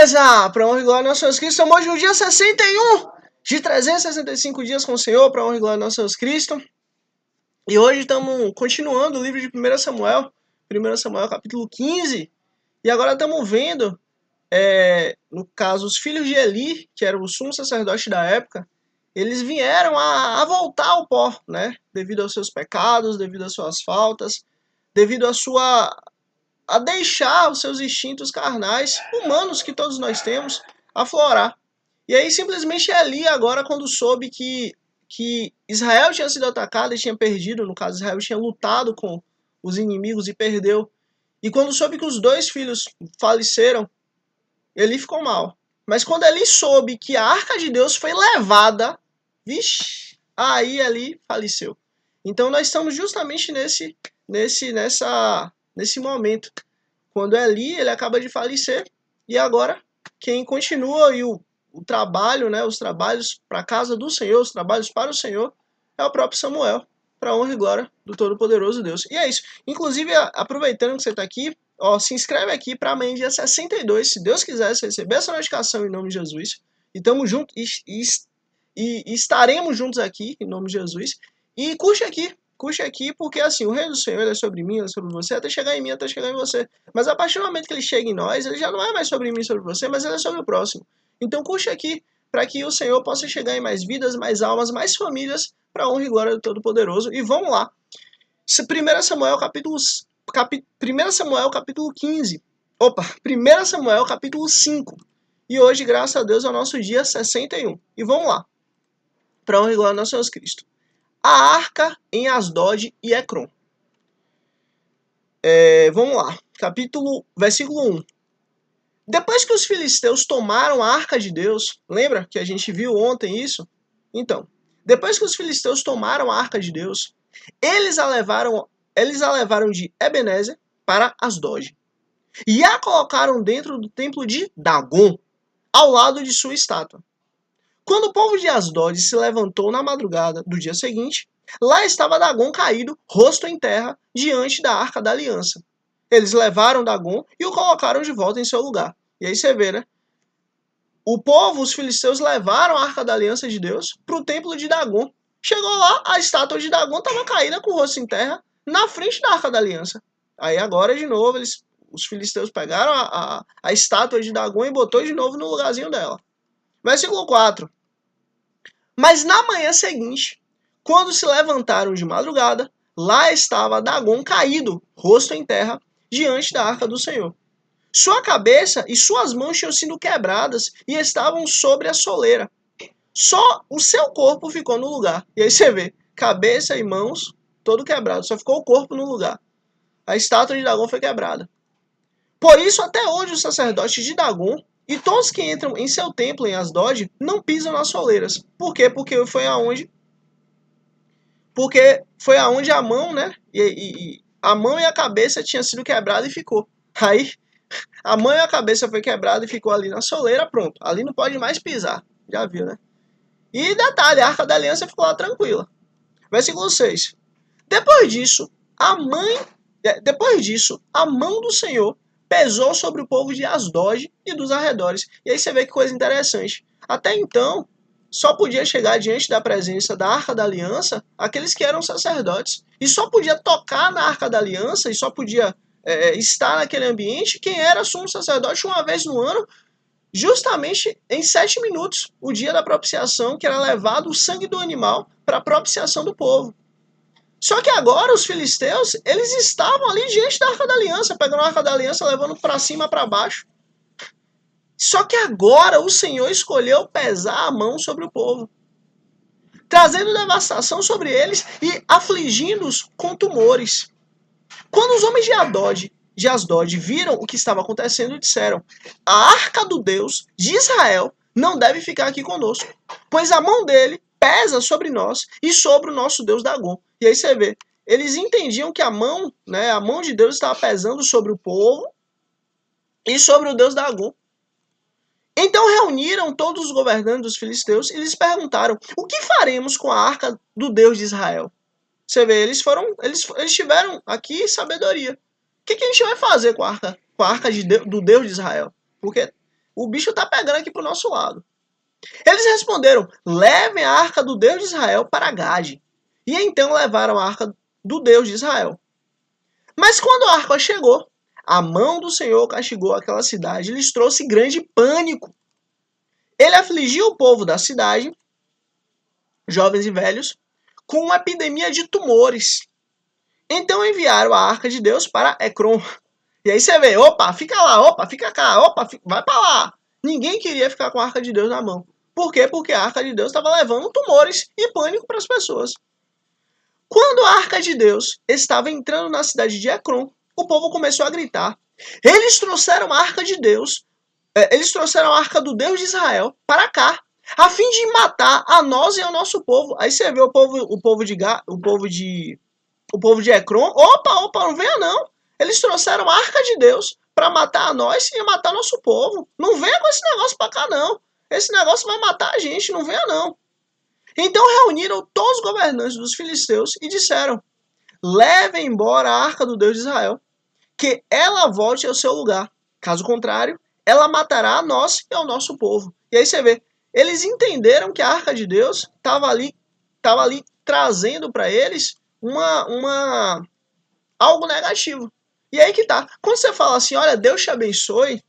Beleza? Para honra e glória aos seus Cristo, estamos hoje no dia 61 de 365 dias com o Senhor, para honra e glória aos seus Cristo. E hoje estamos continuando o livro de 1 Samuel, 1 Samuel capítulo 15. E agora estamos vendo, no caso, os filhos de Eli, que era o sumo sacerdote da época, eles vieram a voltar ao pó, né? Devido aos seus pecados, devido às suas faltas, devido a deixar os seus instintos carnais, humanos que todos nós temos, aflorar. E aí simplesmente Eli agora, quando soube que Israel tinha sido atacado e tinha perdido, no caso Israel tinha lutado com os inimigos e perdeu, e quando soube que os dois filhos faleceram, Eli ficou mal. Mas quando Eli soube que a arca de Deus foi levada, vixe, aí Eli faleceu. Então nós estamos justamente nesse momento, quando Eli ele acaba de falecer, e agora quem continua e o trabalho, né, os trabalhos para a casa do Senhor, os trabalhos para o Senhor, é o próprio Samuel, para honra e glória do Todo-Poderoso Deus. E é isso. Inclusive, aproveitando que você está aqui, se inscreve aqui para amanhã, dia 62, se Deus quiser, você receber essa notificação em nome de Jesus. E estamos juntos, e estaremos juntos aqui, em nome de Jesus. E curte aqui, porque assim, o reino do Senhor é sobre mim, é sobre você, até chegar em mim, até chegar em você. Mas a partir do momento que ele chega em nós, ele já não é mais sobre mim, sobre você, mas ele é sobre o próximo. Então curte aqui, para que o Senhor possa chegar em mais vidas, mais almas, mais famílias, para a honra e glória do Todo-Poderoso. E vamos lá. 1 Samuel capítulo 15. 1 Samuel capítulo 5. E hoje, graças a Deus, é o nosso dia 61. E vamos lá. Para a honra e glória do nosso Senhor Cristo. A arca em Asdod e Ecrom. Vamos lá. Versículo 1. Depois que os filisteus tomaram a arca de Deus, lembra que a gente viu ontem isso? Então, depois que os filisteus tomaram a arca de Deus, eles a levaram de Ebenezer para Asdod e a colocaram dentro do templo de Dagon, ao lado de sua estátua. Quando o povo de Asdod se levantou na madrugada do dia seguinte, lá estava Dagon caído, rosto em terra, diante da arca da aliança. Eles levaram Dagon e o colocaram de volta em seu lugar. E aí você vê, né? O povo, os filisteus, levaram a arca da aliança de Deus para o templo de Dagon. Chegou lá, a estátua de Dagon estava caída com o rosto em terra, na frente da arca da aliança. Aí agora, de novo, os filisteus pegaram a estátua de Dagon e botou de novo no lugarzinho dela. Versículo 4. Mas na manhã seguinte, quando se levantaram de madrugada, lá estava Dagon caído, rosto em terra, diante da arca do Senhor. Sua cabeça e suas mãos tinham sido quebradas e estavam sobre a soleira. Só o seu corpo ficou no lugar. E aí você vê, cabeça e mãos, todo quebrado, só ficou o corpo no lugar. A estátua de Dagon foi quebrada. Por isso, até hoje, os sacerdotes de Dagon e todos que entram em seu templo em Asdod não pisam nas soleiras. Por quê? Porque foi aonde a mão, né? A mão e a cabeça tinham sido quebradas e ficou. Aí, a mão e a cabeça foi quebrada e ficou ali na soleira, pronto. Ali não pode mais pisar. Já viu, né? E detalhe, a arca da aliança ficou lá tranquila. Versículo 6. Depois disso, a mão do Senhor pesou sobre o povo de Asdod e dos arredores. E aí você vê que coisa interessante. Até então, só podia chegar diante da presença da Arca da Aliança aqueles que eram sacerdotes. E só podia tocar na Arca da Aliança e só podia estar naquele ambiente quem era sumo sacerdote uma vez no ano, justamente em 7 minutos, o dia da propiciação, que era levado o sangue do animal para a propiciação do povo. Só que agora os filisteus, eles estavam ali diante da Arca da Aliança, pegando a Arca da Aliança, levando para cima, para baixo. Só que agora o Senhor escolheu pesar a mão sobre o povo, trazendo devastação sobre eles e afligindo-os com tumores. Quando os homens de Asdod viram o que estava acontecendo, disseram: a arca do Deus de Israel não deve ficar aqui conosco, pois a mão dele pesa sobre nós e sobre o nosso Deus Dagon. E aí você vê, eles entendiam que a mão de Deus estava pesando sobre o povo e sobre o Deus Dagon. Então reuniram todos os governantes dos filisteus e lhes perguntaram: o que faremos com a arca do Deus de Israel? Você vê, eles tiveram aqui sabedoria. O que a gente vai fazer com a arca do Deus de Israel? Porque O bicho tá pegando aqui pro nosso lado. Eles responderam: levem a arca do Deus de Israel para Gade. E então levaram a arca do Deus de Israel. Mas quando a arca chegou, a mão do Senhor castigou aquela cidade e lhes trouxe grande pânico. Ele afligiu o povo da cidade, jovens e velhos, com uma epidemia de tumores. Então enviaram a arca de Deus para Ecrom. E aí você vê, opa, fica lá, opa, fica cá, opa, vai para lá. Ninguém queria ficar com a arca de Deus na mão. Por quê? Porque a arca de Deus estava levando tumores e pânico para as pessoas. Quando a arca de Deus estava entrando na cidade de Ecrom, o povo começou a gritar. Eles trouxeram a arca de Deus, eles trouxeram a arca do Deus de Israel para cá, a fim de matar a nós e ao nosso povo. Aí você vê o povo de Ecrom, opa, não venha não. Eles trouxeram a arca de Deus para matar a nós e matar nosso povo. Não venha com esse negócio para cá não. Esse negócio vai matar a gente, não venha não. Então reuniram todos os governantes dos filisteus e disseram: levem embora a arca do Deus de Israel, que ela volte ao seu lugar. Caso contrário, ela matará a nós e ao nosso povo. E aí você vê, eles entenderam que a arca de Deus estava ali trazendo para eles algo negativo. E aí que tá. Quando você fala assim, olha, Deus te abençoe,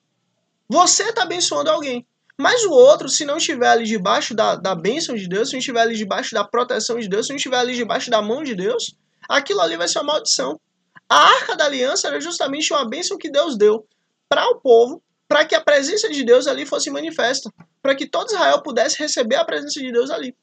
você está abençoando alguém. Mas o outro, se não estiver ali debaixo da bênção de Deus, se não estiver ali debaixo da proteção de Deus, se não estiver ali debaixo da mão de Deus, aquilo ali vai ser uma maldição. A Arca da Aliança era justamente uma bênção que Deus deu para o povo, para que a presença de Deus ali fosse manifesta, para que todo Israel pudesse receber a presença de Deus ali.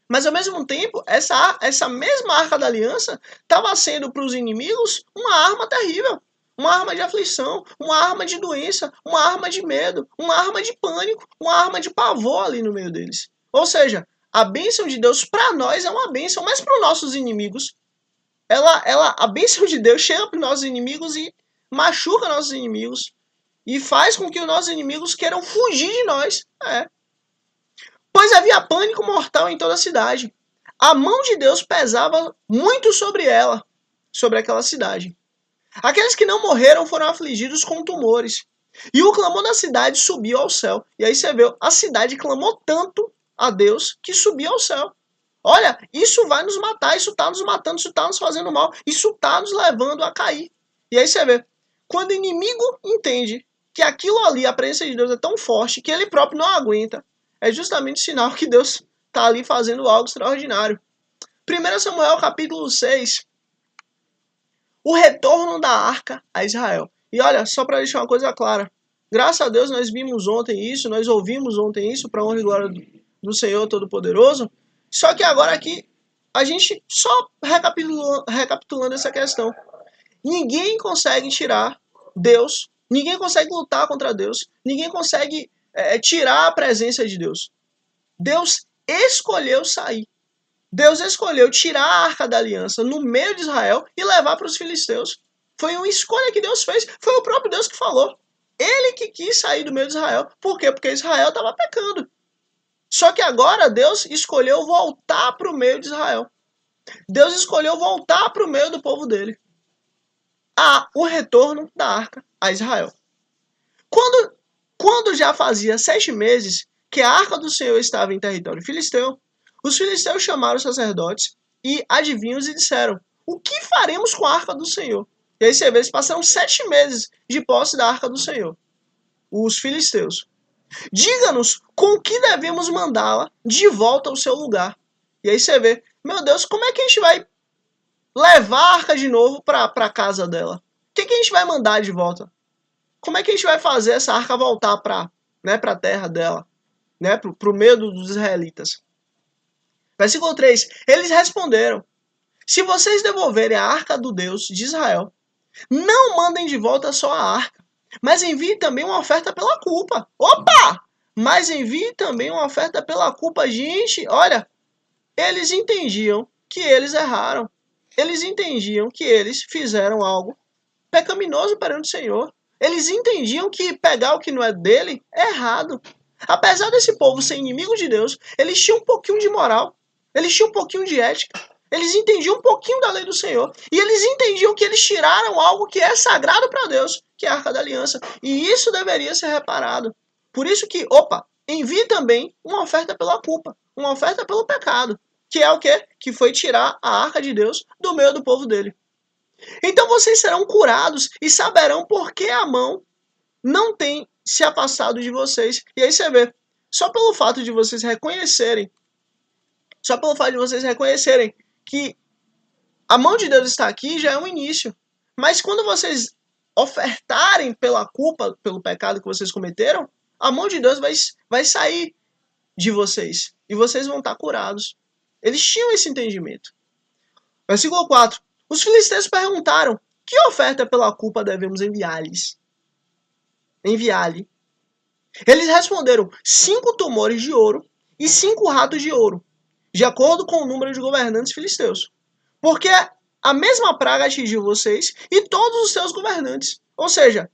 Mas ao mesmo tempo, essa mesma Arca da Aliança estava sendo para os inimigos uma arma terrível. Uma arma de aflição, uma arma de doença, uma arma de medo, uma arma de pânico, uma arma de pavor ali no meio deles. Ou seja, a bênção de Deus para nós é uma bênção, mas para os nossos inimigos, a bênção de Deus chega para os nossos inimigos e machuca nossos inimigos e faz com que os nossos inimigos queiram fugir de nós. Pois havia pânico mortal em toda a cidade. A mão de Deus pesava muito sobre ela, sobre aquela cidade. Aqueles que não morreram foram afligidos com tumores. E o clamor da cidade subiu ao céu. E aí você vê, a cidade clamou tanto a Deus que subiu ao céu. Olha, isso vai nos matar, isso está nos matando, isso está nos fazendo mal, isso está nos levando a cair. E aí você vê, quando o inimigo entende que aquilo ali, a presença de Deus é tão forte que ele próprio não aguenta, é justamente o sinal que Deus está ali fazendo algo extraordinário. 1 Samuel capítulo 6, o retorno da arca a Israel. E olha, só para deixar uma coisa clara, graças a Deus nós vimos ontem isso, nós ouvimos ontem isso, para honra e glória do Senhor Todo-Poderoso. Só que agora aqui, a gente só recapitulando essa questão. Ninguém consegue tirar Deus, ninguém consegue lutar contra Deus, ninguém consegue tirar a presença de Deus. Deus escolheu sair. Deus escolheu tirar a Arca da Aliança no meio de Israel e levar para os filisteus. Foi uma escolha que Deus fez. Foi o próprio Deus que falou. Ele que quis sair do meio de Israel. Por quê? Porque Israel estava pecando. Só que agora Deus escolheu voltar para o meio de Israel. Deus escolheu voltar para o meio do povo dele. O retorno da arca a Israel. Quando já fazia 7 meses que a arca do Senhor estava em território filisteu, os filisteus chamaram os sacerdotes e adivinhos e disseram: o que faremos com a arca do Senhor? E aí você vê, eles passaram 7 meses de posse da arca do Senhor. Os filisteus. Diga-nos com o que devemos mandá-la de volta ao seu lugar. E aí você vê, meu Deus, como é que a gente vai levar a arca de novo para a casa dela? O que a gente vai mandar de volta? Como é que a gente vai fazer essa arca voltar para a terra dela? Para o meio dos israelitas? Versículo 3. Eles responderam: se vocês devolverem a arca do Deus de Israel, não mandem de volta só a arca, mas enviem também uma oferta pela culpa. Opa! Mas enviem também uma oferta pela culpa. Gente, olha, eles entendiam que eles erraram. Eles entendiam que eles fizeram algo pecaminoso perante o Senhor. Eles entendiam que pegar o que não é dele é errado. Apesar desse povo ser inimigo de Deus, eles tinham um pouquinho de moral. Eles tinham um pouquinho de ética. Eles entendiam um pouquinho da lei do Senhor. E eles entendiam que eles tiraram algo que é sagrado para Deus, que é a Arca da Aliança. E isso deveria ser reparado. Por isso que, envie também uma oferta pela culpa, uma oferta pelo pecado, que é o quê? Que foi tirar a arca de Deus do meio do povo dele. Então vocês serão curados e saberão por que a mão não tem se afastado de vocês. E aí você vê, só pelo fato de vocês reconhecerem que a mão de Deus está aqui, já é um início. Mas quando vocês ofertarem pela culpa, pelo pecado que vocês cometeram, a mão de Deus vai sair de vocês. E vocês vão estar curados. Eles tinham esse entendimento. Versículo 4. Os filisteus perguntaram, que oferta pela culpa devemos enviar-lhes? Enviar-lhe. Eles responderam, 5 tumores de ouro e 5 ratos de ouro, de acordo com o número de governantes filisteus. Porque a mesma praga atingiu vocês e todos os seus governantes. Ou seja,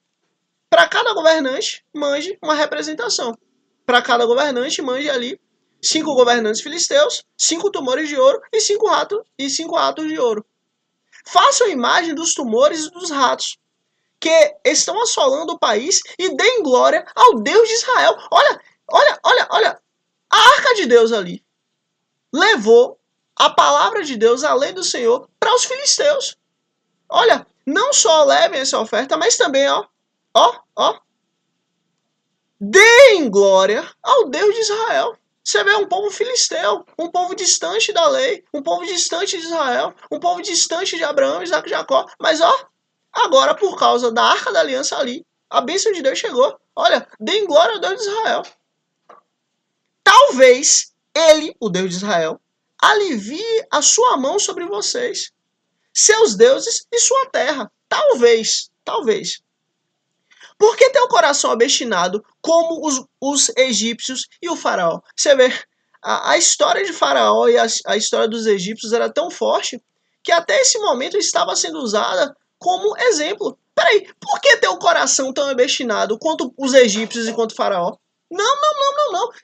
para cada governante, mande uma representação. Para cada governante, mande ali 5 governantes filisteus, 5 tumores de ouro e 5 ratos de ouro. Façam imagem dos tumores e dos ratos que estão assolando o país e deem glória ao Deus de Israel. Olha. A arca de Deus ali levou a palavra de Deus, a lei do Senhor, para os filisteus. Olha, não só levem essa oferta, mas também, deem glória ao Deus de Israel. Você vê um povo filisteu, um povo distante da lei, um povo distante de Israel, um povo distante de Abraão, Isaac e Jacó. Mas agora por causa da arca da aliança ali, a bênção de Deus chegou. Olha, deem glória ao Deus de Israel. Talvez ele, o Deus de Israel, alivie a sua mão sobre vocês, seus deuses e sua terra. Talvez. Por que teu coração obstinado como os egípcios e o faraó? Você vê, a história de faraó e a história dos egípcios era tão forte que até esse momento estava sendo usada como exemplo. Peraí, por que teu coração tão obstinado quanto os egípcios e quanto o faraó? Não.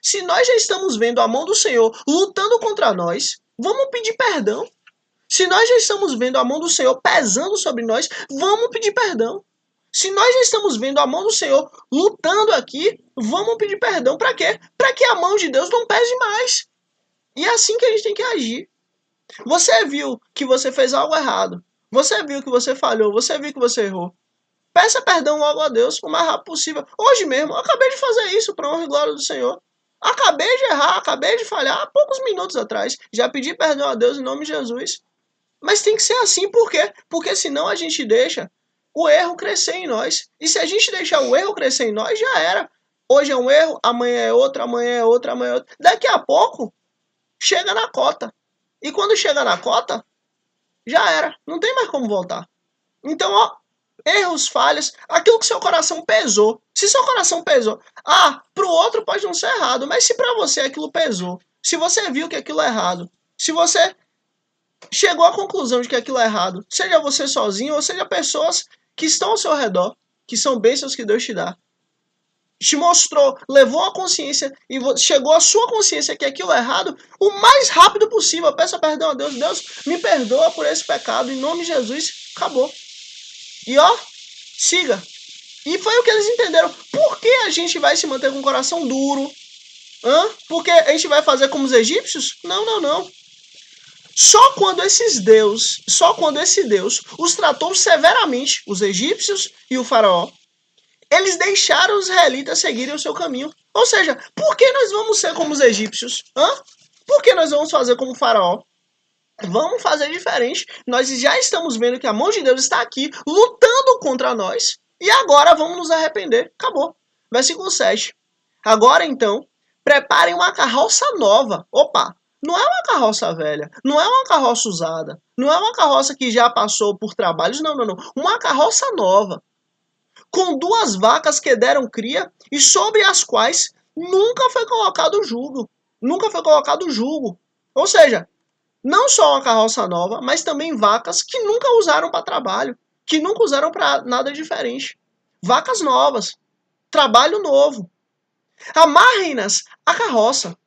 Se nós já estamos vendo a mão do Senhor lutando contra nós, vamos pedir perdão. Se nós já estamos vendo a mão do Senhor pesando sobre nós, vamos pedir perdão. Se nós já estamos vendo a mão do Senhor lutando aqui, vamos pedir perdão. Para quê? Para que a mão de Deus não pese mais. E é assim que a gente tem que agir. Você viu que você fez algo errado. Você viu que você falhou. Você viu que você errou. Peça perdão logo a Deus o mais rápido possível. Hoje mesmo, eu acabei de fazer isso para honra e glória do Senhor. Acabei de errar, acabei de falhar há poucos minutos atrás. Já pedi perdão a Deus em nome de Jesus. Mas tem que ser assim, por quê? Porque senão a gente deixa o erro crescer em nós. E se a gente deixar o erro crescer em nós, já era. Hoje é um erro, amanhã é outro, amanhã é outro, amanhã é outro. Daqui a pouco, chega na cota. E quando chega na cota, já era. Não tem mais como voltar. Então, erros, falhas, aquilo que seu coração pesou. Se seu coração pesou, pro outro pode não ser errado, mas se pra você aquilo pesou, se você viu que aquilo é errado, se você chegou à conclusão de que aquilo é errado, seja você sozinho ou seja pessoas que estão ao seu redor, que são bênçãos que Deus te dá, te mostrou, levou a consciência e chegou à sua consciência que aquilo é errado, o mais rápido possível, peça perdão a Deus. Deus, me perdoa por esse pecado, em nome de Jesus, acabou. E siga. E foi o que eles entenderam. Por que a gente vai se manter com o coração duro? Porque a gente vai fazer como os egípcios? Não. Só quando esse Deus os tratou severamente, os egípcios e o faraó, eles deixaram os israelitas seguirem o seu caminho. Ou seja, por que nós vamos ser como os egípcios? Por que nós vamos fazer como o faraó? Vamos fazer diferente. Nós já estamos vendo que a mão de Deus está aqui, lutando contra nós. E agora vamos nos arrepender. Acabou. Versículo 7. Agora então, preparem uma carroça nova. Não é uma carroça velha. Não é uma carroça usada. Não é uma carroça que já passou por trabalhos. Não. Uma carroça nova. Com 2 vacas que deram cria e sobre as quais nunca foi colocado jugo. Ou seja, não só uma carroça nova, mas também vacas que nunca usaram para trabalho, que nunca usaram para nada diferente. Vacas novas, trabalho novo. Amarrem-nas à carroça,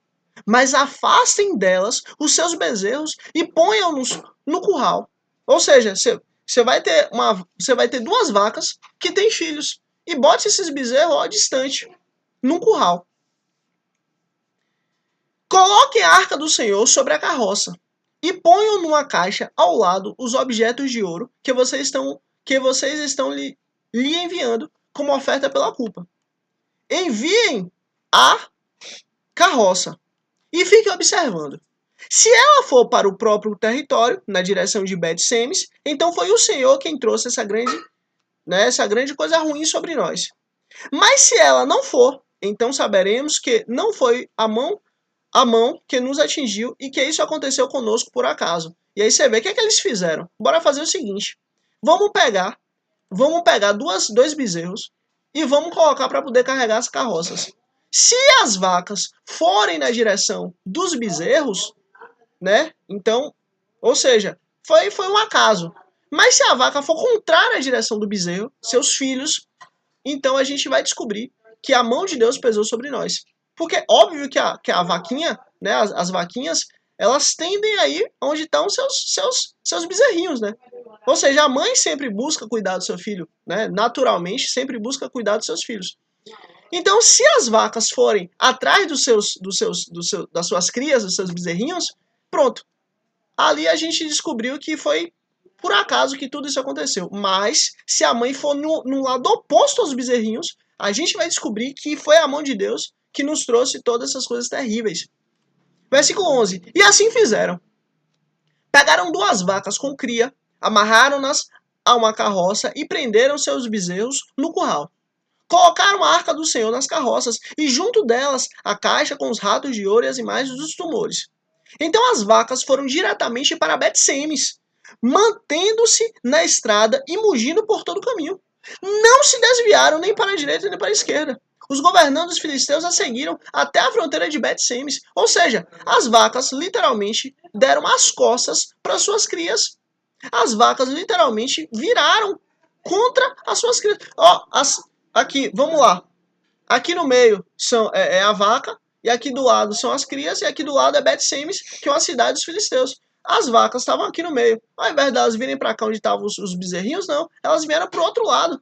mas afastem delas os seus bezerros e ponham-nos no curral. Ou seja, você vai ter 2 vacas que têm filhos e bote esses bezerros distante. num curral. Coloquem a arca do Senhor sobre a carroça e ponham numa caixa ao lado os objetos de ouro que vocês estão lhe enviando como oferta pela culpa. Enviem a carroça e fiquem observando. Se ela for para o próprio território, na direção de Bet-Semes, então foi o Senhor quem trouxe essa grande coisa ruim sobre nós. Mas se ela não for, então saberemos que não foi a mão que nos atingiu e que isso aconteceu conosco por acaso. E aí você vê o que é que eles fizeram. Bora fazer o seguinte. Vamos pegar dois bezerros e vamos colocar para poder carregar as carroças. Se as vacas forem na direção dos bezerros, né? Então, ou seja, foi um acaso. Mas se a vaca for contrária à direção do bezerro, seus filhos, então a gente vai descobrir que a mão de Deus pesou sobre nós. Porque óbvio que a vaquinha, né, as vaquinhas, elas tendem a ir onde estão seus bezerrinhos, né? Ou seja, a mãe sempre busca cuidar do seu filho, né? Naturalmente, sempre busca cuidar dos seus filhos. Então, se as vacas forem atrás das suas crias, dos seus bezerrinhos, pronto. Ali a gente descobriu que foi por acaso que tudo isso aconteceu. Mas, se a mãe for no lado oposto aos bezerrinhos, a gente vai descobrir que foi a mão de Deus que nos trouxe todas essas coisas terríveis. Versículo 11. E assim fizeram. Pegaram 2 vacas com cria, amarraram-nas a uma carroça e prenderam seus bezerros no curral. Colocaram a arca do Senhor nas carroças e junto delas a caixa com os ratos de ouro e as imagens dos tumores. Então as vacas foram diretamente para Bet-Semes, mantendo-se na estrada e mugindo por todo o caminho. Não se desviaram nem para a direita nem para a esquerda. Os governantes filisteus a seguiram até a fronteira de Bet-Semes. Ou seja, as vacas literalmente deram as costas para suas crias. As vacas literalmente viraram contra as suas crias. Aqui, vamos lá. Aqui no meio é a vaca, e aqui do lado são as crias, e aqui do lado é Bet-Semes, que é uma cidade dos filisteus. As vacas estavam aqui no meio. Ao invés delas virem para cá onde estavam os bezerrinhos, não. Elas vieram para o outro lado,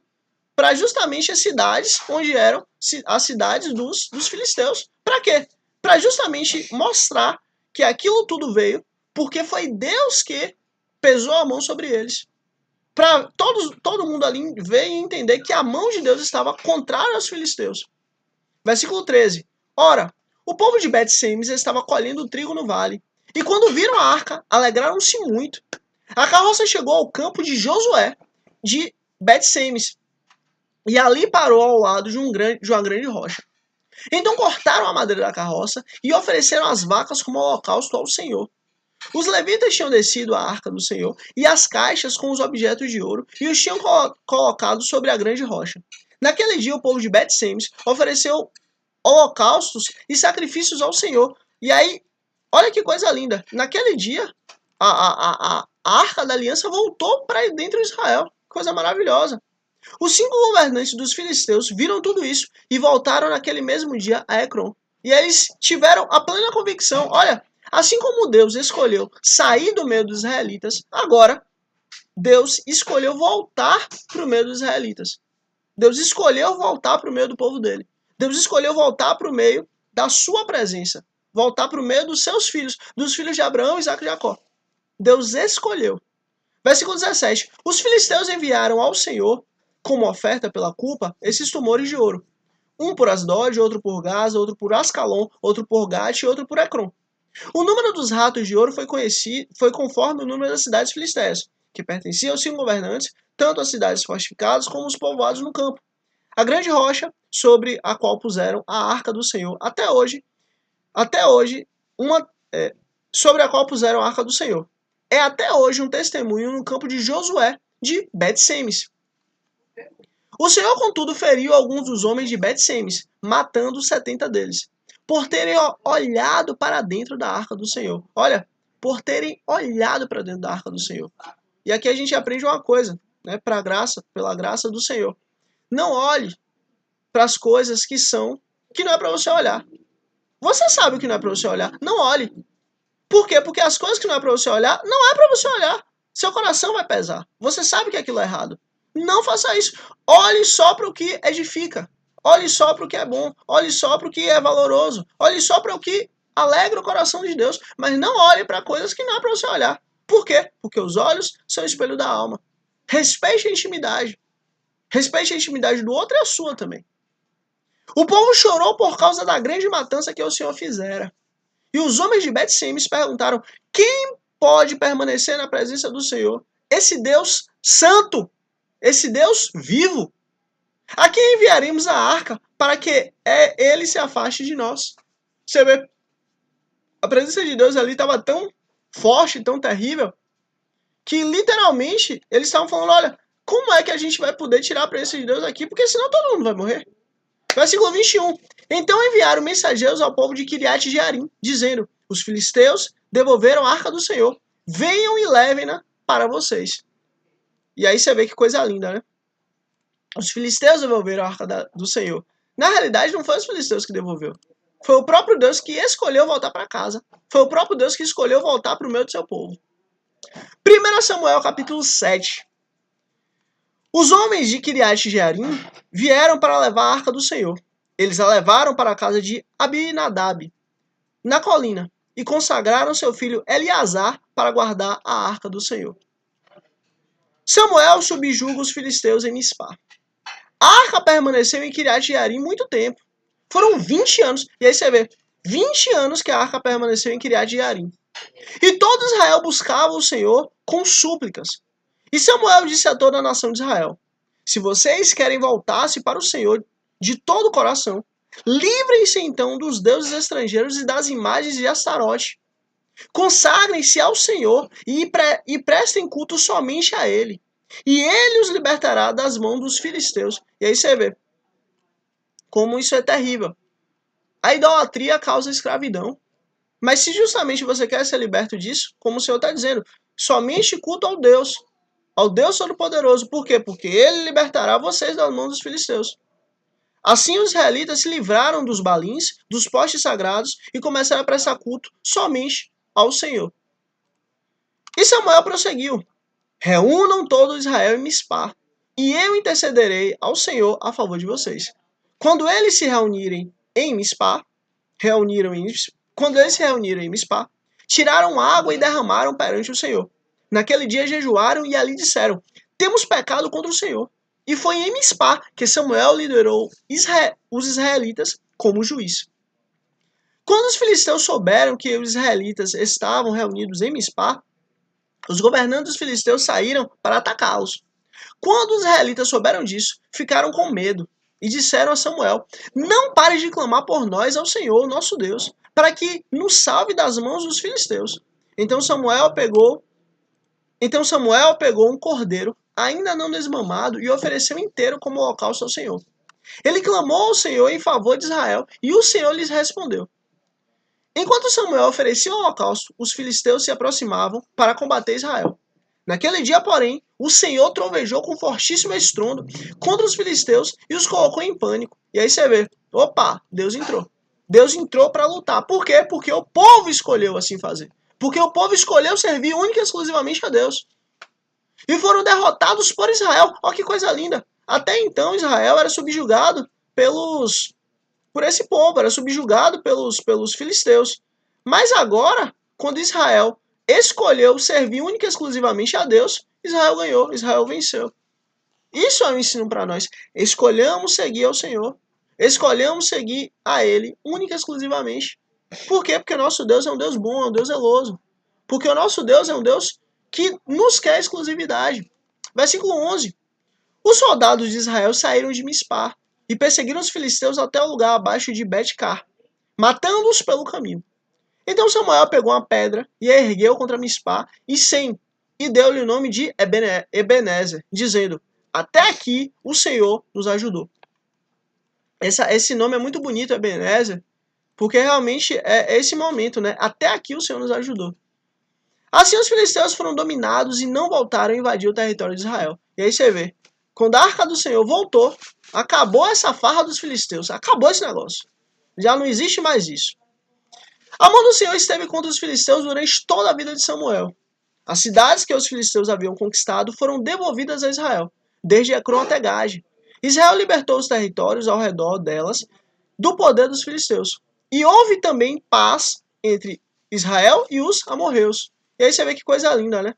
para justamente as cidades onde eram as cidades dos filisteus. Para quê? Para justamente mostrar que aquilo tudo veio porque foi Deus que pesou a mão sobre eles. Para todo mundo ali ver e entender que a mão de Deus estava contrária aos filisteus. Versículo 13. Ora, o povo de Bet-Semes estava colhendo trigo no vale, e quando viram a arca, alegraram-se muito. A carroça chegou ao campo de Josué, de Bet-Semes, e ali parou ao lado de uma grande rocha. Então cortaram a madeira da carroça e ofereceram as vacas como holocausto ao Senhor. Os levitas tinham descido a arca do Senhor e as caixas com os objetos de ouro e os tinham colocado sobre a grande rocha. Naquele dia, o povo de Bet-Semes ofereceu holocaustos e sacrifícios ao Senhor. E aí, olha que coisa linda. Naquele dia, a arca da aliança voltou para dentro de Israel. Coisa maravilhosa. Os 5 governantes dos filisteus viram tudo isso e voltaram naquele mesmo dia a Ecrom. E eles tiveram a plena convicção, olha, assim como Deus escolheu sair do meio dos israelitas, agora Deus escolheu voltar para o meio dos israelitas. Deus escolheu voltar para o meio do povo dele. Deus escolheu voltar para o meio da sua presença. Voltar para o meio dos seus filhos, dos filhos de Abraão, Isaac e Jacó. Deus escolheu. Versículo 17. Os filisteus enviaram ao Senhor, como oferta pela culpa, esses tumores de ouro. Um por Asdod, outro por Gaza, outro por Ascalon, outro por Gate e outro por Ecrom. O número dos ratos de ouro foi conforme o número das cidades filisteias, que pertenciam aos 5 governantes, tanto as cidades fortificadas como os povoados no campo. A grande rocha sobre a qual puseram a arca do Senhor, até hoje, sobre a qual puseram a arca do Senhor. É até hoje um testemunho no campo de Josué, de Bet-Semes. O Senhor, contudo, feriu alguns dos homens de Bet-Semes, matando 70 deles, por terem olhado para dentro da arca do Senhor. Olha, por terem olhado para dentro da arca do Senhor. E aqui a gente aprende uma coisa, né, pela graça do Senhor. Não olhe para as coisas que não é para você olhar. Você sabe o que não é para você olhar. Não olhe. Por quê? Porque as coisas que não é para você olhar, não é para você olhar. Seu coração vai pesar. Você sabe que aquilo é errado. Não faça isso. Olhe só para o que edifica. Olhe só para o que é bom, olhe só para o que é valoroso, olhe só para o que alegra o coração de Deus, mas não olhe para coisas que não é para você olhar. Por quê? Porque os olhos são o espelho da alma. Respeite a intimidade. Respeite a intimidade do outro e a sua também. O povo chorou por causa da grande matança que o Senhor fizera. E os homens de Bet-Semes perguntaram: quem pode permanecer na presença do Senhor? Esse Deus santo, esse Deus vivo. A quem enviaremos a arca para que ele se afaste de nós? Você vê, a presença de Deus ali estava tão forte, tão terrível, que literalmente eles estavam falando: olha, como é que a gente vai poder tirar a presença de Deus aqui? Porque senão todo mundo vai morrer. Versículo 21. Então enviaram mensageiros ao povo de Kiriat Jearim, dizendo: os filisteus devolveram a arca do Senhor. Venham e levem-na para vocês. E aí você vê que coisa linda, né? Os filisteus devolveram a arca do Senhor. Na realidade, não foi os filisteus que devolveu. Foi o próprio Deus que escolheu voltar para casa. Foi o próprio Deus que escolheu voltar para o meio do seu povo. 1 Samuel, capítulo 7. Os homens de Kiriat Jearim vieram para levar a arca do Senhor. Eles a levaram para a casa de Abinadab, na colina, e consagraram seu filho Eleazar para guardar a arca do Senhor. Samuel subjuga os filisteus em Mispá. A arca permaneceu em Kiriat Jearim muito tempo. Foram 20 anos. E aí você vê, 20 anos que a arca permaneceu em Kiriat Jearim. E todo Israel buscava o Senhor com súplicas. E Samuel disse a toda a nação de Israel: se vocês querem voltar-se para o Senhor de todo o coração, livrem-se então dos deuses estrangeiros e das imagens de Astarote. Consagrem-se ao Senhor e prestem culto somente a Ele. E Ele os libertará das mãos dos filisteus. E aí você vê como isso é terrível. A idolatria causa escravidão. Mas se justamente você quer ser liberto disso, como o Senhor está dizendo, somente culto ao Deus Todo-Poderoso. Por quê? Porque Ele libertará vocês das mãos dos filisteus. Assim os israelitas se livraram dos balins, dos postes sagrados e começaram a prestar culto somente ao Senhor. E Samuel prosseguiu: reúnam todo Israel em Mispá, e eu intercederei ao Senhor a favor de vocês. Quando eles se reunirem em Mispá, tiraram água e derramaram perante o Senhor. Naquele dia jejuaram e ali disseram: temos pecado contra o Senhor. E foi em Mispá que Samuel liderou os israelitas como juiz. Quando os filisteus souberam que os israelitas estavam reunidos em Mispá, os governantes dos filisteus saíram para atacá-los. Quando os israelitas souberam disso, ficaram com medo e disseram a Samuel: não pare de clamar por nós ao Senhor, nosso Deus, para que nos salve das mãos dos filisteus. Então Samuel pegou um cordeiro, ainda não desmamado, e ofereceu inteiro como holocausto ao Senhor. Ele clamou ao Senhor em favor de Israel, e o Senhor lhes respondeu. Enquanto Samuel oferecia o holocausto, os filisteus se aproximavam para combater Israel. Naquele dia, porém, o Senhor trovejou com fortíssimo estrondo contra os filisteus e os colocou em pânico. E aí você vê, opa, Deus entrou. Deus entrou para lutar. Por quê? Porque o povo escolheu assim fazer. Porque o povo escolheu servir única e exclusivamente a Deus. E foram derrotados por Israel. Olha que coisa linda. Até então, Israel era subjugado por esse povo, era subjugado pelos filisteus. Mas agora, quando Israel escolheu servir única e exclusivamente a Deus, Israel ganhou, Israel venceu. Isso é um ensino para nós. Escolhamos seguir ao Senhor. Escolhamos seguir a Ele única e exclusivamente. Por quê? Porque o nosso Deus é um Deus bom, é um Deus zeloso. Porque o nosso Deus é um Deus que nos quer exclusividade. Versículo 11. Os soldados de Israel saíram de Mispá e perseguiram os filisteus até o lugar abaixo de Bet-Car, matando-os pelo caminho. Então Samuel pegou uma pedra e a ergueu contra Mispá e Sem, e deu-lhe o nome de Ebenezer, dizendo: até aqui o Senhor nos ajudou. Esse nome é muito bonito, Ebenezer, porque realmente é esse momento, né? Até aqui o Senhor nos ajudou. Assim os filisteus foram dominados e não voltaram a invadir o território de Israel. E aí você vê, quando a arca do Senhor voltou, acabou essa farra dos filisteus, acabou esse negócio. Já não existe mais isso. A mão do Senhor esteve contra os filisteus durante toda a vida de Samuel. As cidades que os filisteus haviam conquistado foram devolvidas a Israel, desde Ecrón até Gade. Israel libertou os territórios ao redor delas do poder dos filisteus. E houve também paz entre Israel e os amorreus. E aí você vê que coisa linda, né?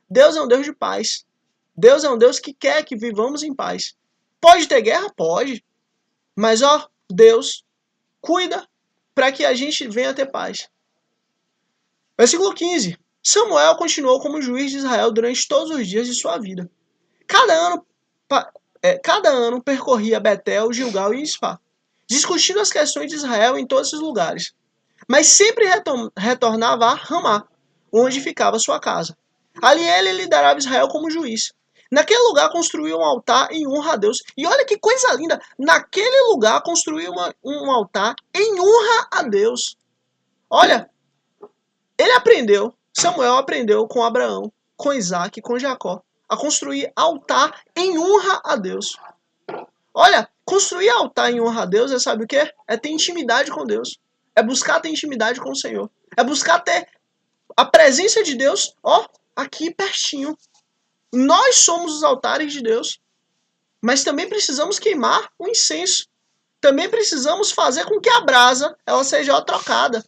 Deus é um Deus de paz. Deus é um Deus que quer que vivamos em paz. Pode ter guerra? Pode. Mas, ó, Deus cuida para que a gente venha ter paz. Versículo 15. Samuel continuou como juiz de Israel durante todos os dias de sua vida. Cada ano percorria Betel, Gilgal e Ispa, discutindo as questões de Israel em todos esses lugares. Mas sempre retornava a Ramá, onde ficava sua casa. Ali ele liderava Israel como juiz. Naquele lugar construiu um altar em honra a Deus. E olha que coisa linda! Naquele lugar construiu um altar em honra a Deus. Olha, Samuel aprendeu com Abraão, com Isaac, com Jacó, a construir altar em honra a Deus. Olha, construir altar em honra a Deus é, sabe o quê? É ter intimidade com Deus. É buscar ter intimidade com o Senhor. É buscar ter a presença de Deus, ó, aqui pertinho. Nós somos os altares de Deus. Mas também precisamos queimar o incenso. Também precisamos fazer com que a brasa ela seja trocada.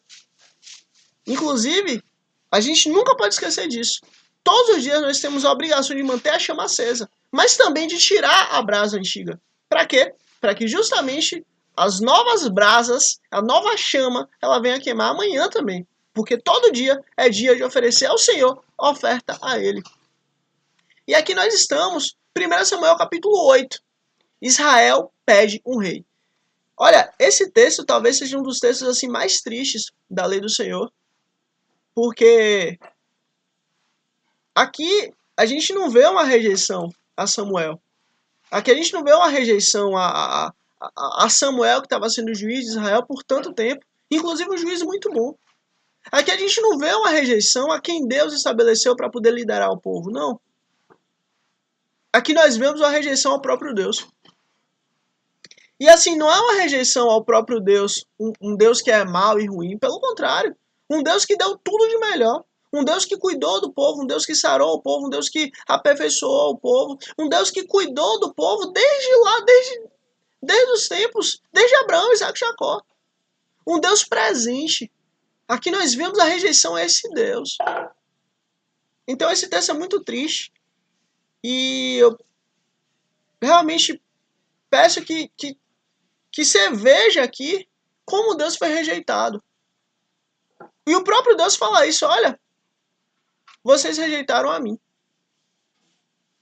Inclusive, a gente nunca pode esquecer disso. Todos os dias nós temos a obrigação de manter a chama acesa, mas também de tirar a brasa antiga. Para quê? Para que justamente as novas brasas, a nova chama, ela venha queimar amanhã também. Porque todo dia é dia de oferecer ao Senhor oferta a Ele. E aqui nós estamos, 1 Samuel capítulo 8. Israel pede um rei. Olha, esse texto talvez seja um dos textos assim mais tristes da lei do Senhor. Porque aqui a gente não vê uma rejeição a Samuel. Aqui a gente não vê uma rejeição a Samuel, que estava sendo juiz de Israel por tanto tempo. Inclusive um juiz muito bom. Aqui a gente não vê uma rejeição a quem Deus estabeleceu para poder liderar o povo, não. Aqui nós vemos uma rejeição ao próprio Deus. E assim, não é uma rejeição ao próprio Deus, um Deus que é mau e ruim. Pelo contrário, um Deus que deu tudo de melhor. Um Deus que cuidou do povo, um Deus que sarou o povo, um Deus que aperfeiçoou o povo, um Deus que cuidou do povo desde lá, desde os tempos, desde Abraão, Isaac e Jacó. Um Deus presente. Aqui nós vemos a rejeição a esse Deus. Então esse texto é muito triste. E eu realmente peço que você veja aqui como Deus foi rejeitado. E o próprio Deus fala isso, olha, vocês rejeitaram a mim.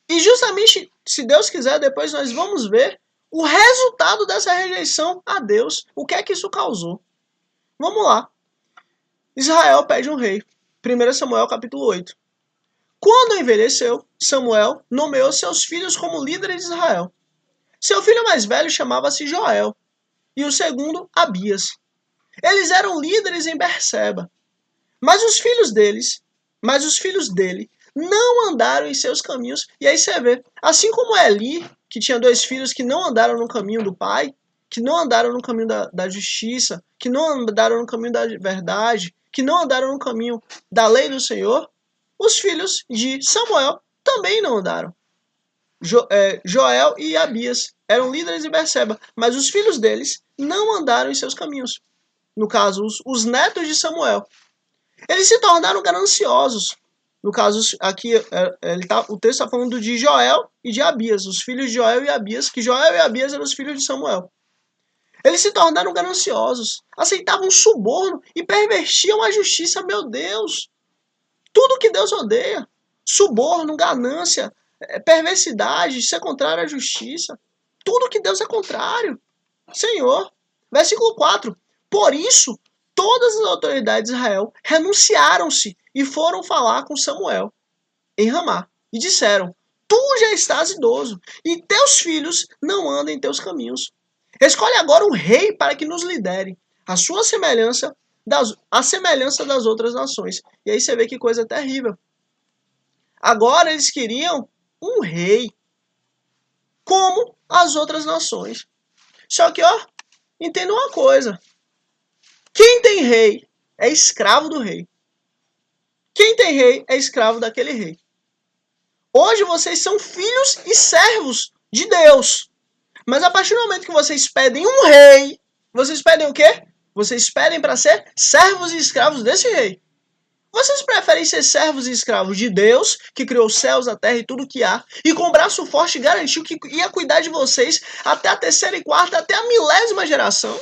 E justamente, se Deus quiser, depois nós vamos ver o resultado dessa rejeição a Deus. O que é que isso causou? Vamos lá. Israel pede um rei. 1 Samuel capítulo 8. Quando envelheceu, Samuel nomeou seus filhos como líderes de Israel. Seu filho mais velho chamava-se Joel, e o segundo, Abias. Eles eram líderes em Berseba. Mas os filhos dele não andaram em seus caminhos. E aí você vê, assim como Eli, que tinha 2 filhos que não andaram no caminho do pai, que não andaram no caminho da justiça, que não andaram no caminho da verdade, que não andaram no caminho da lei do Senhor, os filhos de Samuel também não andaram. Joel e Abias eram líderes de Berseba, mas os filhos deles não andaram em seus caminhos. No caso, os netos de Samuel. Eles se tornaram gananciosos. No caso, aqui o texto está falando de Joel e de Abias, os filhos de Joel e Abias, que Joel e Abias eram os filhos de Samuel. Eles se tornaram gananciosos, aceitavam suborno e pervertiam a justiça, meu Deus. Tudo que Deus odeia. Suborno, ganância, perversidade, ser contrário à justiça. Tudo que Deus é contrário. Senhor. Versículo 4. Por isso, todas as autoridades de Israel renunciaram-se e foram falar com Samuel em Ramá. E disseram, tu já estás idoso, e teus filhos não andam em teus caminhos. Escolhe agora um rei para que nos lidere, a semelhança das outras nações. E aí você vê que coisa terrível. Agora eles queriam um rei, como as outras nações. Só que, ó, entenda uma coisa. Quem tem rei é escravo do rei. Quem tem rei é escravo daquele rei. Hoje vocês são filhos e servos de Deus. Mas a partir do momento que vocês pedem um rei, vocês pedem o quê? Vocês pedem para ser servos e escravos desse rei. Vocês preferem ser servos e escravos de Deus, que criou os céus, a terra e tudo que há, e com braço forte garantiu que ia cuidar de vocês até a terceira e quarta, até a 1000ª geração?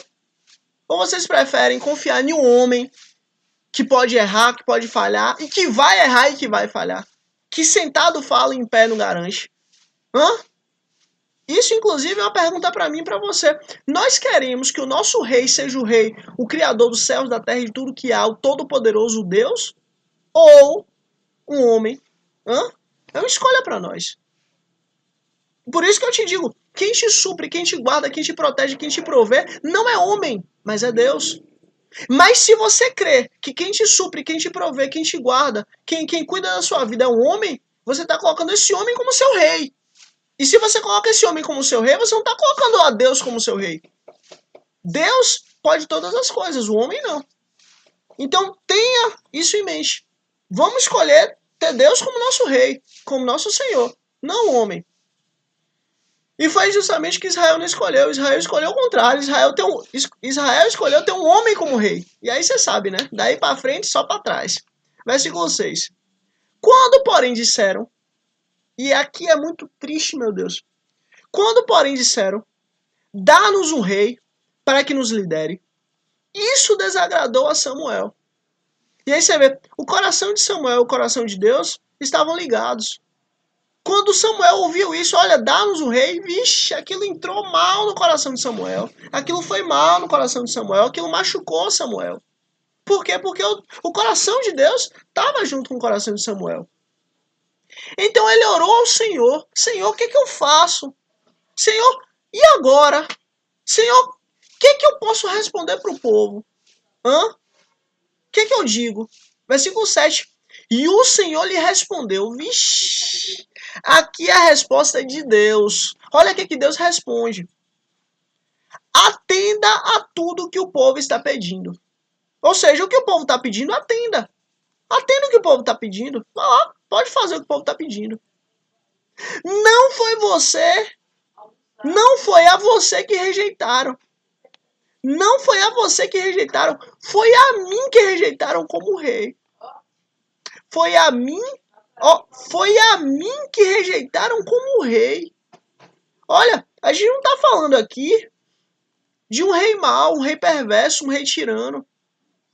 Ou vocês preferem confiar em um homem que pode errar, que pode falhar, e que vai errar e que vai falhar? Que sentado fala e em pé não garante? Hã? Isso, inclusive, é uma pergunta para mim e para você. Nós queremos que o nosso rei seja o rei, o criador dos céus, da terra e de tudo que há, o todo-poderoso Deus? Ou um homem? Hã? É uma escolha para nós. Por isso que eu te digo, quem te supre, quem te guarda, quem te protege, quem te provê, não é homem, mas é Deus. Mas se você crê que quem te supre, quem te provê, quem te guarda, quem cuida da sua vida é um homem, você está colocando esse homem como seu rei. E se você coloca esse homem como seu rei, você não está colocando a Deus como seu rei. Deus pode todas as coisas, o homem não. Então tenha isso em mente. Vamos escolher ter Deus como nosso rei, como nosso Senhor, não o homem. E foi justamente que Israel não escolheu. Israel escolheu o contrário. Israel escolheu ter um homem como rei. E aí você sabe, né? Daí para frente, só para trás. Versículo 6. Quando, porém, disseram, e aqui é muito triste, meu Deus. Quando, porém, disseram, dá-nos um rei para que nos lidere, isso desagradou a Samuel. E aí você vê, o coração de Samuel e o coração de Deus estavam ligados. Quando Samuel ouviu isso, olha, dá-nos um rei, vixe, aquilo entrou mal no coração de Samuel. Aquilo foi mal no coração de Samuel, aquilo machucou Samuel. Por quê? Porque o coração de Deus estava junto com o coração de Samuel. Então ele orou ao Senhor. Senhor, o que eu faço? Senhor, e agora? Senhor, o que eu posso responder para o povo? O que eu digo? Versículo 7. E o Senhor lhe respondeu, vixe, aqui é a resposta de Deus. Olha o que Deus responde. Atenda a tudo que o povo está pedindo. Ou seja, o que o povo está pedindo, atenda. Atenda o que o povo está pedindo. Vai lá, pode fazer o que o povo está pedindo. Não foi você, não foi a você que rejeitaram. Não foi a você que rejeitaram, foi a mim que rejeitaram como rei. Foi a mim que rejeitaram como rei. Olha, a gente não está falando aqui de um rei mau, um rei perverso, um rei tirano.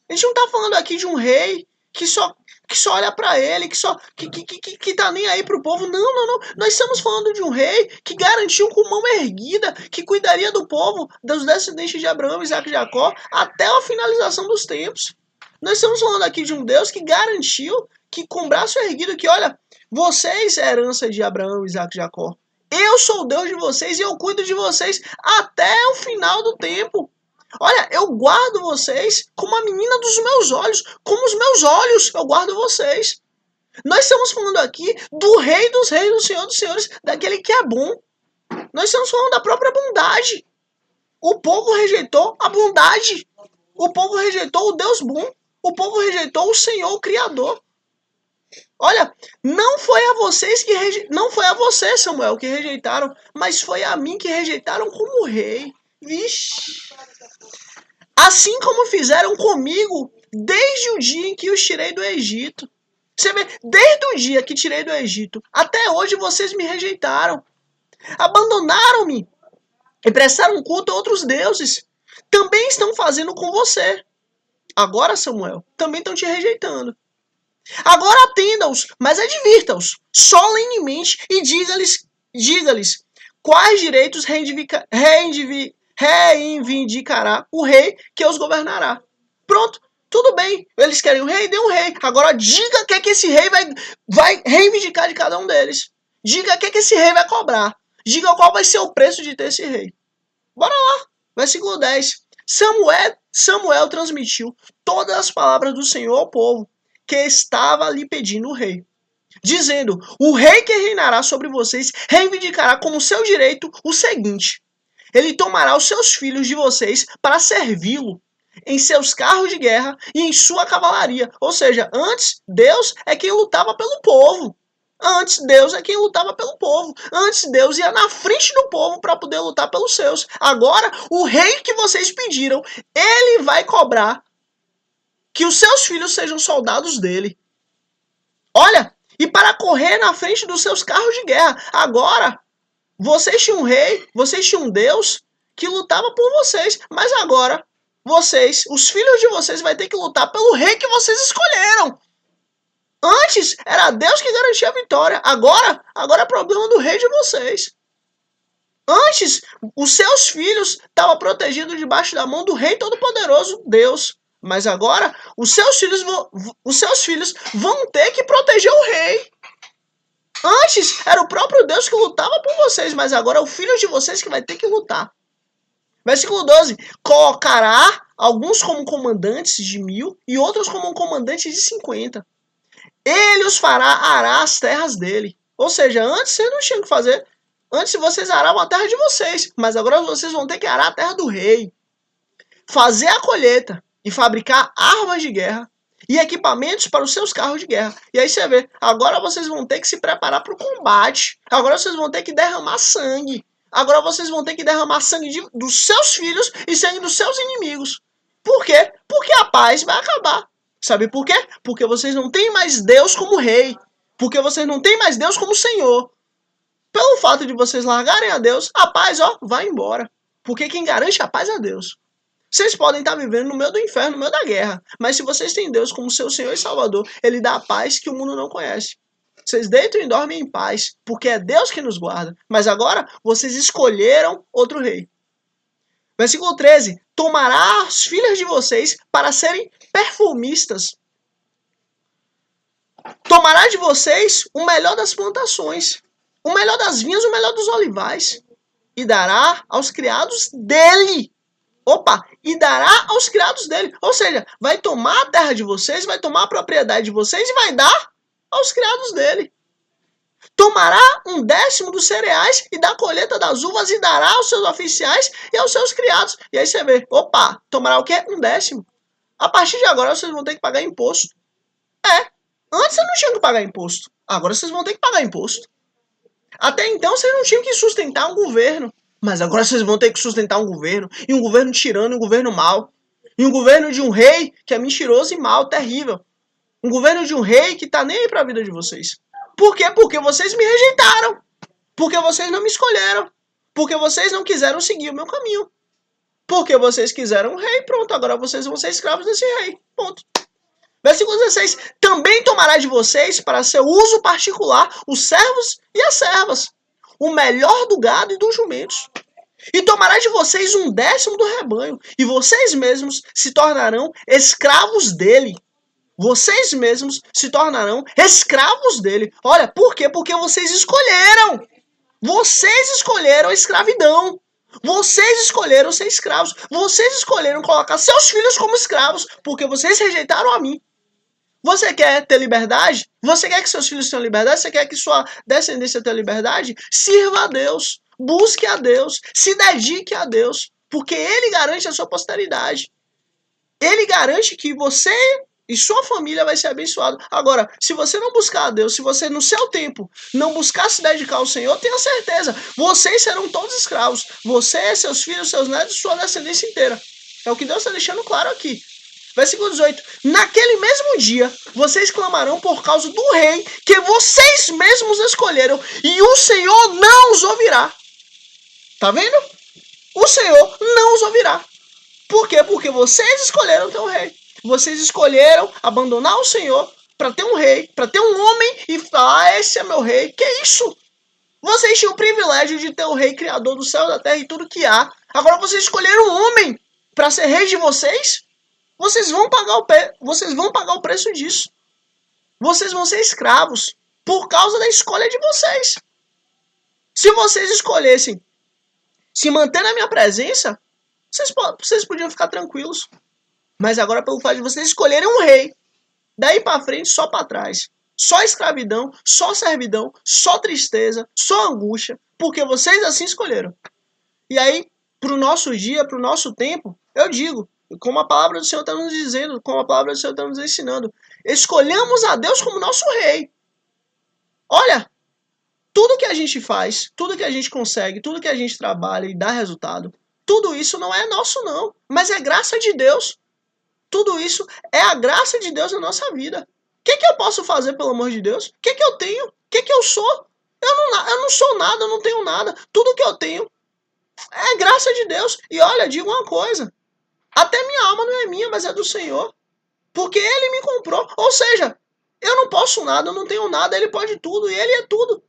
A gente não está falando aqui de um rei que só olha para ele, que tá nem aí pro povo. Não. Nós estamos falando de um rei que garantiu com mão erguida que cuidaria do povo, dos descendentes de Abraão, Isaac e Jacó, até a finalização dos tempos. Nós estamos falando aqui de um Deus que garantiu que com braço erguido que, olha, vocês é herança de Abraão, Isaac e Jacó. Eu sou o Deus de vocês e eu cuido de vocês até o final do tempo. Olha, eu guardo vocês como a menina dos meus olhos. Como os meus olhos, eu guardo vocês. Nós estamos falando aqui do Rei dos Reis, do Senhor dos Senhores, daquele que é bom. Nós estamos falando da própria bondade. O povo rejeitou a bondade. O povo rejeitou o Deus bom. O povo rejeitou o Senhor, o Criador. Olha, não foi a vocês não foi a você, Samuel, que rejeitaram, mas foi a mim que rejeitaram como rei. Vixe. Assim como fizeram comigo desde o dia em que os tirei do Egito. Você vê, desde o dia que tirei do Egito até hoje vocês me rejeitaram. Abandonaram-me e prestaram culto a outros deuses. Também estão fazendo com você. Agora, Samuel, também estão te rejeitando. Agora atenda-os, mas advirta-os solenemente e diga-lhes quais direitos reivindicará o rei que os governará. Pronto, tudo bem. Eles querem um rei, dê um rei. Agora diga o que é que esse rei vai reivindicar de cada um deles. Diga o que é que esse rei vai cobrar. Diga qual vai ser o preço de ter esse rei. Bora lá. Versículo 10. Samuel transmitiu todas as palavras do Senhor ao povo que estava lhe pedindo o rei, dizendo, o rei que reinará sobre vocês reivindicará como seu direito o seguinte, ele tomará os seus filhos de vocês para servi-lo em seus carros de guerra e em sua cavalaria. Ou seja, antes, Deus é quem lutava pelo povo. Antes Deus é quem lutava pelo povo. Antes Deus ia na frente do povo para poder lutar pelos seus. Agora, o rei que vocês pediram, ele vai cobrar que os seus filhos sejam soldados dele. Olha, e para correr na frente dos seus carros de guerra. Agora, vocês tinham um rei, vocês tinham um Deus que lutava por vocês. Mas agora, vocês, os filhos de vocês, vai ter que lutar pelo rei que vocês escolheram. Antes era Deus que garantia a vitória. Agora é problema do rei de vocês. Antes, os seus filhos estavam protegidos debaixo da mão do rei todo-poderoso, Deus. Mas agora, os seus filhos vão ter que proteger o rei. Antes, era o próprio Deus que lutava por vocês, mas agora é o filho de vocês que vai ter que lutar. Versículo 12. Colocará alguns como comandantes de 1000 e outros como comandantes de 50. Ele os fará arar as terras dele. Ou seja, antes vocês não tinham que fazer. Antes vocês aravam a terra de vocês. Mas agora vocês vão ter que arar a terra do rei. Fazer a colheita e fabricar armas de guerra e equipamentos para os seus carros de guerra. E aí você vê, agora vocês vão ter que se preparar para o combate. Agora vocês vão ter que derramar sangue. Agora vocês vão ter que derramar sangue dos seus filhos e sangue dos seus inimigos. Por quê? Porque a paz vai acabar. Sabe por quê? Porque vocês não têm mais Deus como rei. Porque vocês não têm mais Deus como Senhor. Pelo fato de vocês largarem a Deus, a paz, vai embora. Porque quem garante a paz é Deus. Vocês podem estar vivendo no meio do inferno, no meio da guerra. Mas se vocês têm Deus como seu Senhor e Salvador, Ele dá a paz que o mundo não conhece. Vocês deitam e dormem em paz, porque é Deus que nos guarda. Mas agora, vocês escolheram outro rei. Versículo 13. Tomará as filhas de vocês para serem perfumistas. Tomará de vocês o melhor das plantações, o melhor das vinhas, o melhor dos olivais, e dará aos criados dele. E dará aos criados dele. Ou seja, vai tomar a terra de vocês, vai tomar a propriedade de vocês e vai dar aos criados dele. Tomará 1/10 dos cereais e da colheita das uvas e dará aos seus oficiais e aos seus criados. E aí você vê, tomará o quê? 1/10. A partir de agora vocês vão ter que pagar imposto. Antes vocês não tinham que pagar imposto. Agora vocês vão ter que pagar imposto. Até então vocês não tinham que sustentar um governo. Mas agora vocês vão ter que sustentar um governo. E um governo tirano, um governo mau. E um governo de um rei que é mentiroso e mau, terrível. Um governo de um rei que tá nem aí pra vida de vocês. Por quê? Porque vocês me rejeitaram. Porque vocês não me escolheram. Porque vocês não quiseram seguir o meu caminho. Porque vocês quiseram um rei, pronto. Agora vocês vão ser escravos desse rei. Ponto. Versículo 16. Também tomará de vocês para seu uso particular os servos e as servas, o melhor do gado e dos jumentos. E tomará de vocês 1/10 do rebanho, e vocês mesmos se tornarão escravos dele. Vocês mesmos se tornarão escravos dele. Olha, por quê? Porque vocês escolheram. Vocês escolheram a escravidão. Vocês escolheram ser escravos. Vocês escolheram colocar seus filhos como escravos, porque vocês rejeitaram a mim. Você quer ter liberdade? Você quer que seus filhos tenham liberdade? Você quer que sua descendência tenha liberdade? Sirva a Deus. Busque a Deus. Se dedique a Deus. Porque Ele garante a sua posteridade. Ele garante que você e sua família vai ser abençoado. Agora, se você não buscar a Deus, se você no seu tempo não buscar se dedicar ao Senhor, tenha certeza, vocês serão todos escravos. Você, seus filhos, seus netos, sua descendência inteira. É o que Deus está deixando claro aqui. Versículo 18. Naquele mesmo dia, vocês clamarão por causa do rei que vocês mesmos escolheram, e o Senhor não os ouvirá. Tá vendo? O Senhor não os ouvirá. Por quê? Porque vocês escolheram ter um rei. Vocês escolheram abandonar o Senhor para ter um rei, para ter um homem e falar, esse é meu rei. Que isso? Vocês tinham o privilégio de ter o rei criador do céu, da terra e tudo que há. Agora vocês escolheram um homem para ser rei de vocês? Vocês vão pagar o preço disso. Vocês vão ser escravos por causa da escolha de vocês. Se vocês escolhessem se manter na minha presença, vocês podiam ficar tranquilos. Mas agora, pelo fato de vocês escolherem um rei, daí para frente, só para trás. Só escravidão, só servidão, só tristeza, só angústia, porque vocês assim escolheram. E aí, para o nosso dia, para o nosso tempo, eu digo, como a palavra do Senhor está nos dizendo, como a palavra do Senhor está nos ensinando, escolhamos a Deus como nosso rei. Olha, tudo que a gente faz, tudo que a gente consegue, tudo que a gente trabalha e dá resultado, tudo isso não é nosso não, mas é graça de Deus. Tudo isso é a graça de Deus na nossa vida. O que eu posso fazer, pelo amor de Deus? O que eu tenho? O que eu sou? Eu não sou nada, eu não tenho nada. Tudo que eu tenho é graça de Deus. E olha, digo uma coisa. Até minha alma não é minha, mas é do Senhor. Porque Ele me comprou. Ou seja, eu não posso nada, eu não tenho nada, Ele pode tudo e Ele é tudo.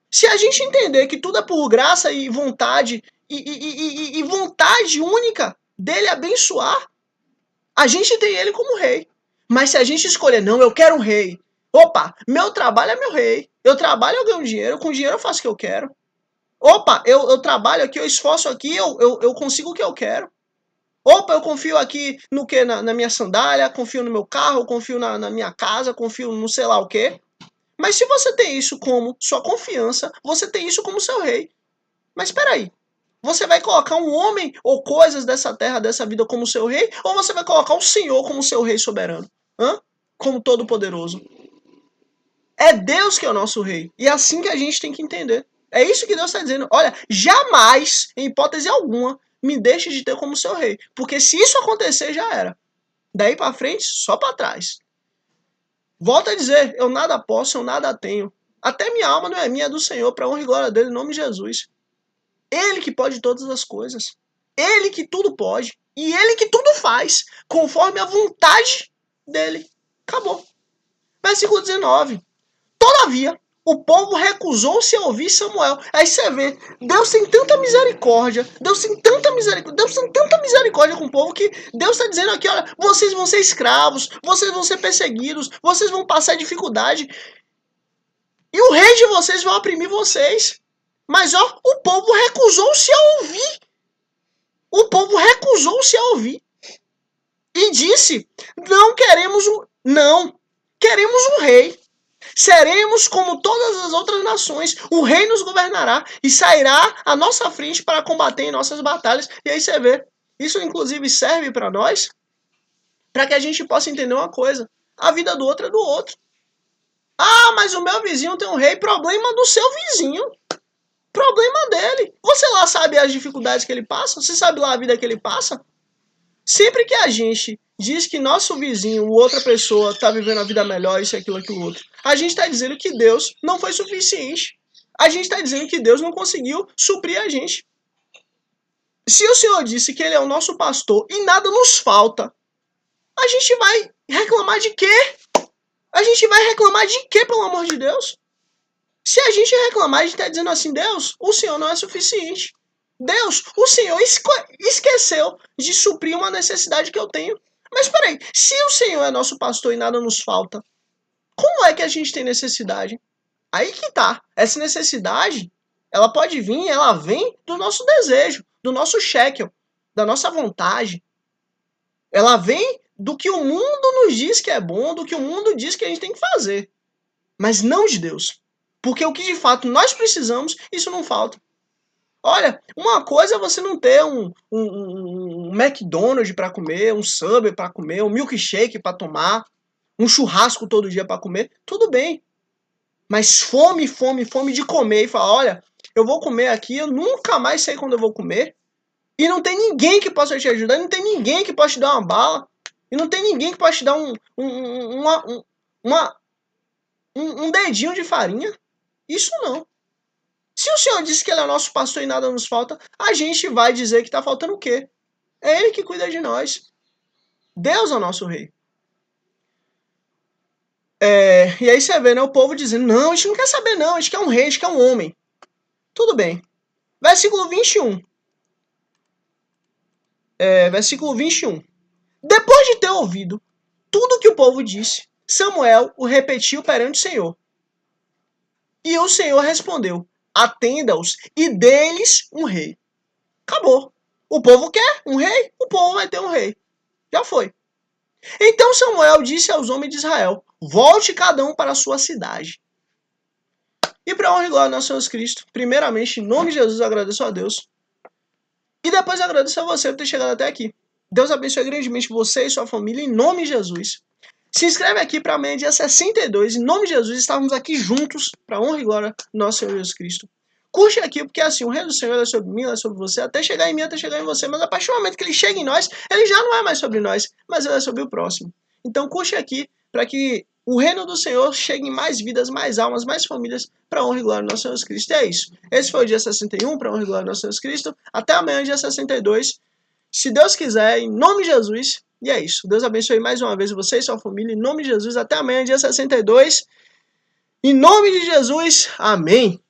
Se a gente entender que tudo é por graça e vontade, e vontade única dele abençoar, a gente tem ele como rei. Mas se a gente escolher, não, eu quero um rei. Opa, meu trabalho é meu rei. Eu trabalho, eu ganho dinheiro. Com dinheiro eu faço o que eu quero. Opa, eu trabalho aqui, eu esforço aqui, eu consigo o que eu quero. Opa, eu confio aqui no que? Na minha sandália, confio no meu carro, confio na minha casa, confio no sei lá o quê. Mas se você tem isso como sua confiança, você tem isso como seu rei. Mas espera aí, você vai colocar um homem ou coisas dessa terra, dessa vida como seu rei? Ou você vai colocar o Senhor como seu rei soberano? Hã? Como todo-poderoso? É Deus que é o nosso rei. E é assim que a gente tem que entender. É isso que Deus está dizendo. Olha, jamais, em hipótese alguma, me deixe de ter como seu rei. Porque se isso acontecer, já era. Daí para frente, só para trás. Volto a dizer, eu nada posso, eu nada tenho. Até minha alma não é minha, é do Senhor, para honra e glória dele, em nome de Jesus. Ele que pode todas as coisas. Ele que tudo pode. E ele que tudo faz, conforme a vontade dele. Acabou. Versículo 19. Todavia, o povo recusou-se a ouvir Samuel. Aí você vê, Deus tem tanta misericórdia, Deus tem tanta misericórdia com o povo que Deus está dizendo aqui, olha, vocês vão ser escravos, vocês vão ser perseguidos, vocês vão passar dificuldade, e o rei de vocês vai oprimir vocês. Mas ó, o povo recusou-se a ouvir. O povo recusou-se a ouvir. E disse, não, queremos um rei. Seremos como todas as outras nações, o rei nos governará e sairá à nossa frente para combater em nossas batalhas. E aí você vê, isso inclusive serve para nós, para que a gente possa entender uma coisa, a vida do outro é do outro. Ah, mas o meu vizinho tem um rei, problema do seu vizinho, problema dele. Você lá sabe as dificuldades que ele passa? Você sabe lá a vida que ele passa? Sempre que a gente diz que nosso vizinho, outra pessoa, está vivendo a vida melhor, isso, aquilo, aquilo, outro, a gente está dizendo que Deus não foi suficiente. A gente está dizendo que Deus não conseguiu suprir a gente. Se o Senhor disse que Ele é o nosso pastor e nada nos falta, a gente vai reclamar de quê? A gente vai reclamar de quê, pelo amor de Deus? Se a gente reclamar, a gente está dizendo assim, Deus, o Senhor não é suficiente. Deus, o Senhor esqueceu de suprir uma necessidade que eu tenho. Mas peraí, se o Senhor é nosso pastor e nada nos falta, como é que a gente tem necessidade? Aí que tá. Essa necessidade, ela pode vir, ela vem do nosso desejo, do nosso shekel, da nossa vontade. Ela vem do que o mundo nos diz que é bom, do que o mundo diz que a gente tem que fazer. Mas não de Deus. Porque o que de fato nós precisamos, isso não falta. Olha, uma coisa é você não ter um McDonald's para comer, um Subway para comer, um milkshake para tomar, um churrasco todo dia para comer, tudo bem. Mas fome de comer e falar, olha, eu vou comer aqui, eu nunca mais sei quando eu vou comer, e não tem ninguém que possa te ajudar, não tem ninguém que possa te dar uma bala, e não tem ninguém que possa te dar um dedinho de farinha. Isso não. Se o Senhor disse que Ele é nosso pastor e nada nos falta, a gente vai dizer que está faltando o quê? É Ele que cuida de nós. Deus é o nosso rei. E aí você vê, né, o povo dizendo, não, a gente não quer saber não, a gente quer um rei, a gente quer um homem. Tudo bem. Versículo 21. Versículo 21. Depois de ter ouvido tudo que o povo disse, Samuel o repetiu perante o Senhor. E o Senhor respondeu, atenda-os e dê-lhes um rei. Acabou. O povo quer um rei, o povo vai ter um rei. Já foi. Então Samuel disse aos homens de Israel, volte cada um para a sua cidade. E para honra e glória do nosso Senhor Cristo, primeiramente, em nome de Jesus, eu agradeço a Deus. E depois eu agradeço a você por ter chegado até aqui. Deus abençoe grandemente você e sua família, em nome de Jesus. Se inscreve aqui para amanhã, dia 62. Em nome de Jesus, estávamos aqui juntos para honra e glória do nosso Senhor Jesus Cristo. Curte aqui, porque assim, o reino do Senhor é sobre mim, é sobre você, até chegar em mim, até chegar em você. Mas a partir do momento que ele chega em nós, ele já não é mais sobre nós, mas ele é sobre o próximo. Então curte aqui, para que o reino do Senhor chegue em mais vidas, mais almas, mais famílias, para honra e glória do nosso Senhor Jesus Cristo. E é isso. Esse foi o dia 61, para honra e glória do nosso Senhor Jesus Cristo. Até amanhã, dia 62. Se Deus quiser, em nome de Jesus. E é isso. Deus abençoe mais uma vez você e sua família. Em nome de Jesus. Até amanhã, dia 62. Em nome de Jesus. Amém.